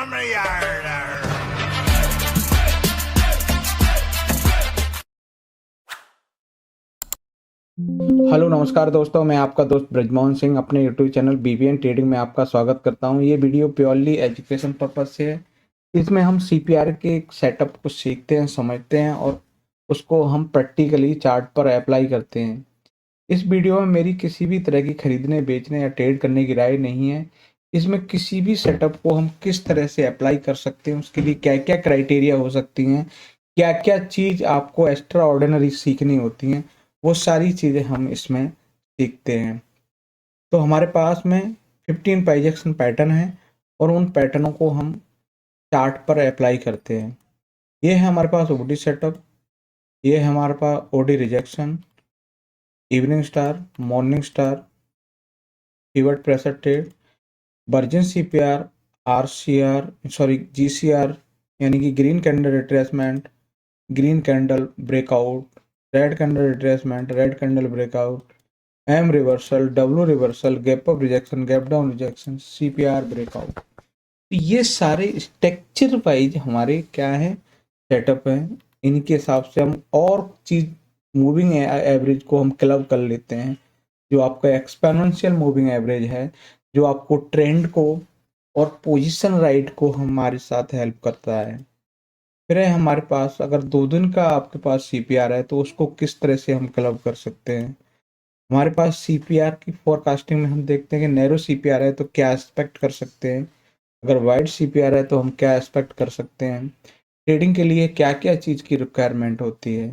Hello नमस्कार दोस्तों, मैं आपका दोस्त ब्रजमोहन सिंह अपने यूट्यूब चैनल बीबीएन ट्रेडिंग में आपका स्वागत करता हूं। ये वीडियो प्योरली एजुकेशन पर्पज से है। इसमें हम सीपीआर के एक सेटअप को सीखते हैं, समझते हैं और उसको हम प्रैक्टिकली चार्ट पर अप्लाई करते हैं। इस वीडियो में मेरी किसी भी तरह की खरीदने, बेचने या ट्रेड करने की राय नहीं है। इसमें किसी भी सेटअप को हम किस तरह से अप्लाई कर सकते हैं, उसके लिए क्या क्या क्राइटेरिया हो सकती हैं, क्या क्या चीज़ आपको एक्स्ट्रा ऑर्डिनरी सीखनी होती हैं, वो सारी चीज़ें हम इसमें सीखते हैं। तो हमारे पास में 15 प्रोजेक्शन पैटर्न है और उन पैटर्नों को हम चार्ट पर अप्लाई करते हैं। ये है हमारे पास ओडी सेटअप, ये है हमारे पास OD rejection, evening star, morning star, pivot pressure trade, virgin CPR, RCR sorry GCR यानी कि green candle retracement, green candle breakout, red candle retracement, red candle breakout, M reversal, W reversal, gap up rejection, gap down rejection, CPR breakout. ये सारे structure wise हमारे क्या है, setup है। इनके हिसाब से हम और चीज मूविंग एवरेज को हम क्लब कर लेते हैं, जो आपका एक्सपोनेंशियल मूविंग एवरेज है, जो आपको ट्रेंड को और पोजीशन राइट को हमारे साथ हेल्प करता है। फिर है हमारे पास अगर 2 दिन का आपके पास सीपीआर है तो उसको किस तरह से हम क्लब कर सकते हैं। हमारे पास सीपीआर की फोरकास्टिंग में हम देखते हैं कि नैरो सीपीआर है तो क्या एक्सपेक्ट कर सकते हैं, अगर वाइड सीपीआर है तो हम क्या एक्सपेक्ट कर सकते हैं, ट्रेडिंग के लिए क्या क्या चीज़ की रिक्वायरमेंट होती है।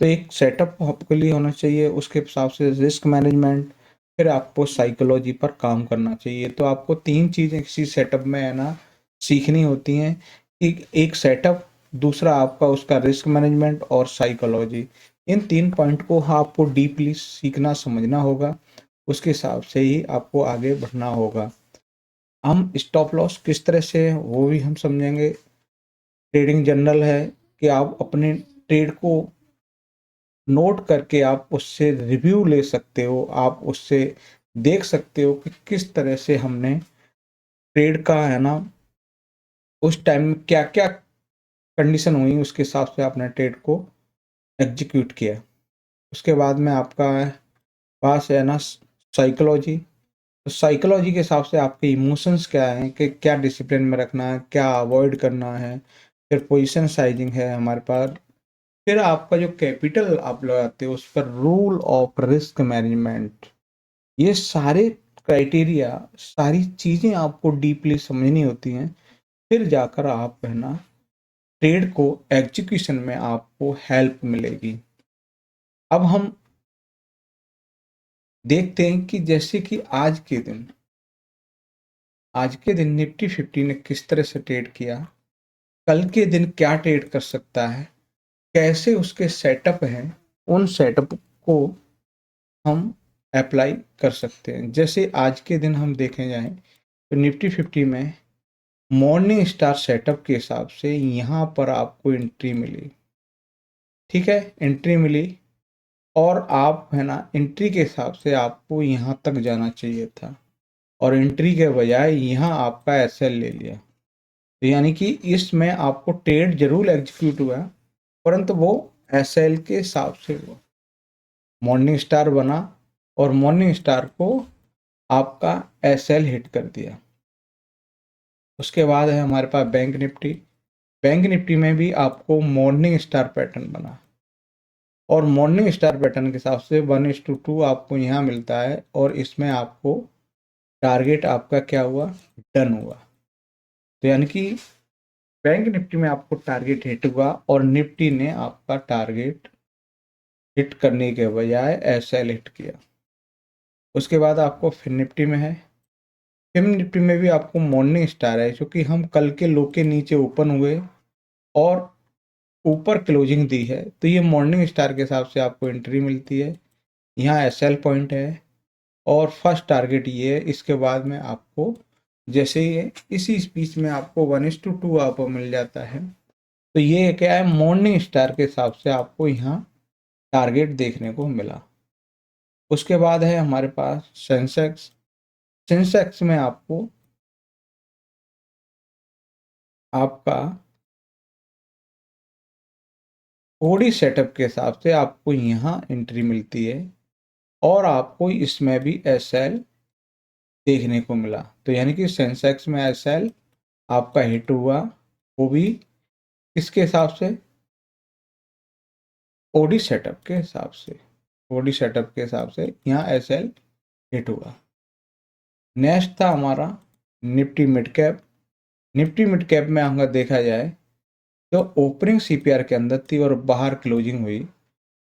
तो एक सेटअप आपके लिए होना चाहिए, उसके हिसाब से रिस्क मैनेजमेंट, फिर आपको साइकोलॉजी पर काम करना चाहिए। तो आपको 3 चीज़ें किसी सेटअप में है ना सीखनी होती हैं कि एक सेटअप, दूसरा आपका उसका रिस्क मैनेजमेंट और साइकोलॉजी। इन 3 पॉइंट को आपको डीपली सीखना समझना होगा, उसके हिसाब से ही आपको आगे बढ़ना होगा। हम स्टॉप लॉस किस तरह से वो भी हम समझेंगे। ट्रेडिंग जर्नल है कि आप अपने ट्रेड को नोट करके आप उससे रिव्यू ले सकते हो, आप उससे देख सकते हो कि किस तरह से हमने ट्रेड का है ना उस टाइम में क्या क्या कंडीशन हुई, उसके हिसाब से आपने ट्रेड को एग्जीक्यूट किया। उसके बाद में आपका पास है ना साइकोलॉजी। तो साइकोलॉजी के हिसाब से आपके इमोशंस क्या हैं, कि क्या डिसिप्लिन में रखना है, क्या अवॉइड करना है। फिर पोजीशन साइजिंग है हमारे पास। फिर आपका जो कैपिटल आप लगाते हो उस पर रूल ऑफ रिस्क मैनेजमेंट। ये सारे क्राइटेरिया, सारी चीज़ें आपको डीपली समझनी होती हैं, फिर जाकर आप है ना ट्रेड को एग्जीक्यूशन में आपको हेल्प मिलेगी। अब हम देखते हैं कि जैसे कि आज के दिन निफ्टी 50 ने किस तरह से ट्रेड किया, कल के दिन क्या ट्रेड कर सकता है, कैसे उसके सेटअप हैं, उन सेटअप को हम अप्लाई कर सकते हैं। जैसे आज के दिन हम देखें जाएं तो निफ्टी 50 में मॉर्निंग स्टार सेटअप के हिसाब से यहाँ पर आपको एंट्री मिली, ठीक है, एंट्री मिली और आप है ना एंट्री के हिसाब से आपको यहाँ तक जाना चाहिए था और एंट्री के बजाय यहाँ आपका एसएल ले लिया। तो यानी कि इसमें आपको ट्रेड जरूर एग्जीक्यूट हुआ, परंतु वो एसएल के हिसाब से हुआ। मॉर्निंग स्टार बना और मॉर्निंग स्टार को आपका एसएल हिट कर दिया। उसके बाद है हमारे पास बैंक निफ्टी। बैंक निफ्टी में भी आपको मॉर्निंग स्टार पैटर्न बना और मॉर्निंग स्टार पैटर्न के हिसाब से 1:2 आपको यहाँ मिलता है और इसमें आपको टारगेट आपका क्या हुआ, डन हुआ। तो यानी कि बैंक निफ्टी में आपको टारगेट हिट हुआ और निफ्टी ने आपका टारगेट हिट करने के बजाय एसएल हिट किया। उसके बाद आपको फिर निफ्टी में है, फिर निफ्टी में भी आपको मॉर्निंग स्टार है, क्योंकि हम कल के लो के नीचे ओपन हुए और ऊपर क्लोजिंग दी है, तो ये मॉर्निंग स्टार के हिसाब से आपको एंट्री मिलती है। यहाँ एसएल पॉइंट है और फर्स्ट टारगेट ये है। इसके बाद में आपको जैसे ही इसी स्पीच में आपको 1:2 आपको मिल जाता है, तो ये क्या है, मॉर्निंग स्टार के हिसाब से आपको यहाँ टारगेट देखने को मिला। उसके बाद है हमारे पास सेंसेक्स। सेंसेक्स में आपको आपका ओडी सेटअप के हिसाब से आपको यहाँ एंट्री मिलती है और आपको इसमें भी एसएल देखने को मिला। तो यानी कि सेंसेक्स में एसएल आपका हिट हुआ, वो भी किसके हिसाब से, ओडी सेटअप के हिसाब से। ओडी सेटअप के हिसाब से यहाँ एसएल हिट हुआ। नेक्स्ट था हमारा Nifty mid cap. Nifty mid cap में अगर देखा जाए तो ओपनिंग सीपीआर के अंदर थी और बाहर क्लोजिंग हुई,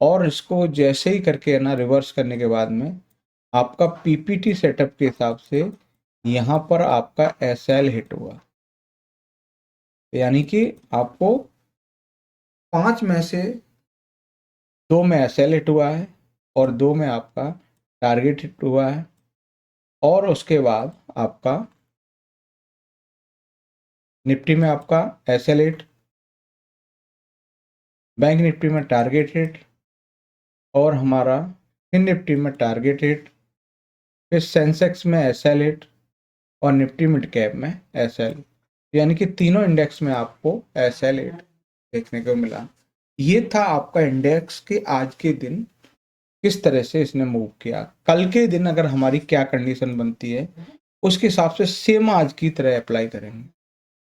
और इसको जैसे ही करके ना रिवर्स करने के बाद में आपका पीपीटी सेटअप के हिसाब से यहाँ पर आपका एसएल हिट हुआ। यानी कि आपको 5 में से 2 में एसएल हिट हुआ है और 2 में आपका टारगेट हिट हुआ है, और उसके बाद आपका निफ्टी में आपका एसएल हिट, बैंक निफ्टी में टारगेट हिट, और हमारा फिन निफ्टी में टारगेट हिट, फिर सेंसेक्स में एसएल हिट और निफ्टी मिड कैप में एसएल। यानी कि तीनों इंडेक्स में आपको एसएल हिट देखने को मिला। ये था आपका इंडेक्स के आज के दिन किस तरह से इसने मूव किया। कल के दिन अगर हमारी क्या कंडीशन बनती है उसके हिसाब से सेम आज की तरह अप्लाई करेंगे।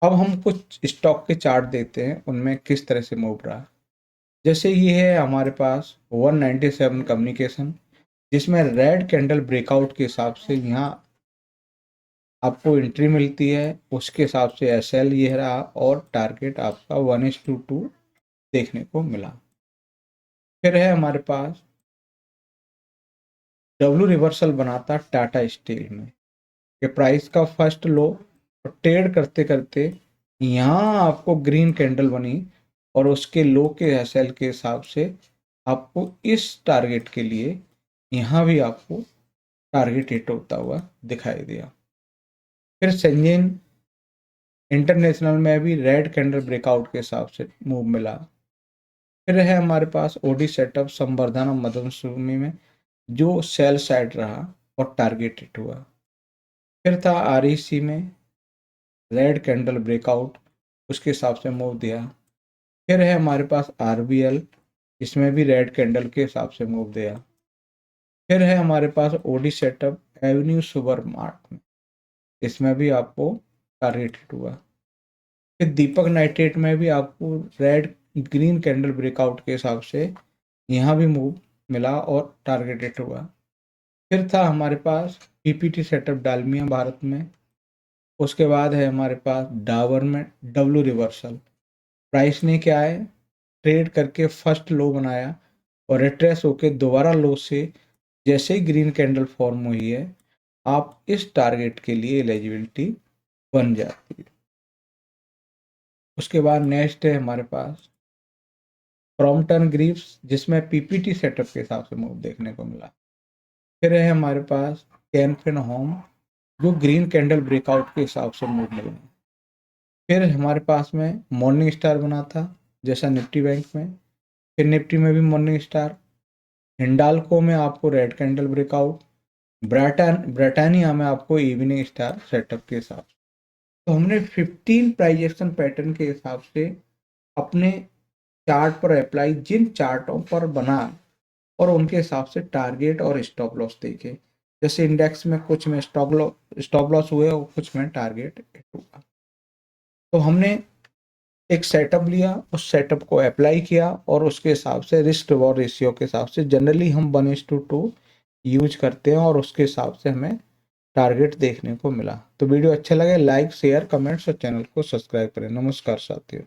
अब हम कुछ स्टॉक के चार्ट देखते हैं उनमें किस तरह से मूव रहा। जैसे ये है हमारे पास 197 कम्युनिकेशन, जिसमें रेड कैंडल ब्रेकआउट के हिसाब से यहाँ आपको एंट्री मिलती है, उसके हिसाब से एसएल ये रहा और टारगेट आपका 1:2 देखने को मिला। फिर है हमारे पास डब्ल्यू रिवर्सल बनाता टाटा स्टील में कि प्राइस का फर्स्ट लो और ट्रेड करते करते यहाँ आपको ग्रीन कैंडल बनी और उसके लो के एसएल के हिसाब से आपको इस टारगेट के लिए यहाँ भी आपको टारगेट हिट होता हुआ दिखाई दिया। फिर संजीन इंटरनेशनल में भी रेड कैंडल ब्रेकआउट के हिसाब से मूव मिला। फिर है हमारे पास ओडी सेटअप संवर्धन और मदनसुमी में जो सेल साइड रहा और टारगेट हिट हुआ। फिर था आरईसी में रेड कैंडल ब्रेकआउट, उसके हिसाब से मूव दिया। फिर है हमारे पास आरबीएल, इसमें भी रेड कैंडल के हिसाब से मूव दिया। फिर है हमारे पास OD setup avenue super mart में, इसमें भी आपको टारगेट हिट हुआ। फिर दीपक नाइट्रेट में भी आपको रेड ग्रीन कैंडल ब्रेकआउट के हिसाब से यहाँ भी मूव मिला और टारगेट हिट हुआ। फिर था हमारे पास पीपीटी सेटअप डालमिया भारत में, उसके बाद है हमारे पास डाबर में डब्ल्यू रिवर्सल। प्राइस ने क्या है ट्रेड करके फर्स्ट लो बनाया और रिट्रेस होके दोबारा लो से जैसे ही ग्रीन कैंडल फॉर्म हुई है आप इस टारगेट के लिए एलिजिबिलिटी बन जाती है। उसके बाद नेक्स्ट है हमारे पास प्रॉम्प्टन ग्रीव्स, जिसमें पीपीटी सेटअप के हिसाब से मूव देखने को मिला। फिर है हमारे पास कैनफिन होम जो ग्रीन कैंडल ब्रेकआउट के हिसाब से मूव मिला। फिर हमारे पास में मॉर्निंग स्टार बना था जैसा निफ्टी बैंक में, फिर निफ्टी में भी मॉर्निंग स्टार। हिंडाल्को में आपको रेड कैंडल ब्रेकआउट, ब्रिटानिया में आपको इवनिंग स्टार सेटअप के हिसाब से। तो हमने 15 प्राइस एक्शन पैटर्न के हिसाब से अपने चार्ट पर अप्लाई जिन चार्टों पर बना और उनके हिसाब से टारगेट और स्टॉप लॉस देखे। जैसे इंडेक्स में कुछ में स्टॉप लॉस हुए और कुछ में टारगेट हिट हुआ। तो हमने एक सेटअप लिया, उस सेटअप को अप्लाई किया और उसके हिसाब से रिस्क रिवॉर्ड रेशियो के हिसाब से जनरली हम 1:2 यूज करते हैं और उसके हिसाब से हमें टारगेट देखने को मिला। तो वीडियो अच्छा लगे लाइक शेयर कमेंट्स और चैनल को सब्सक्राइब करें। नमस्कार साथियों।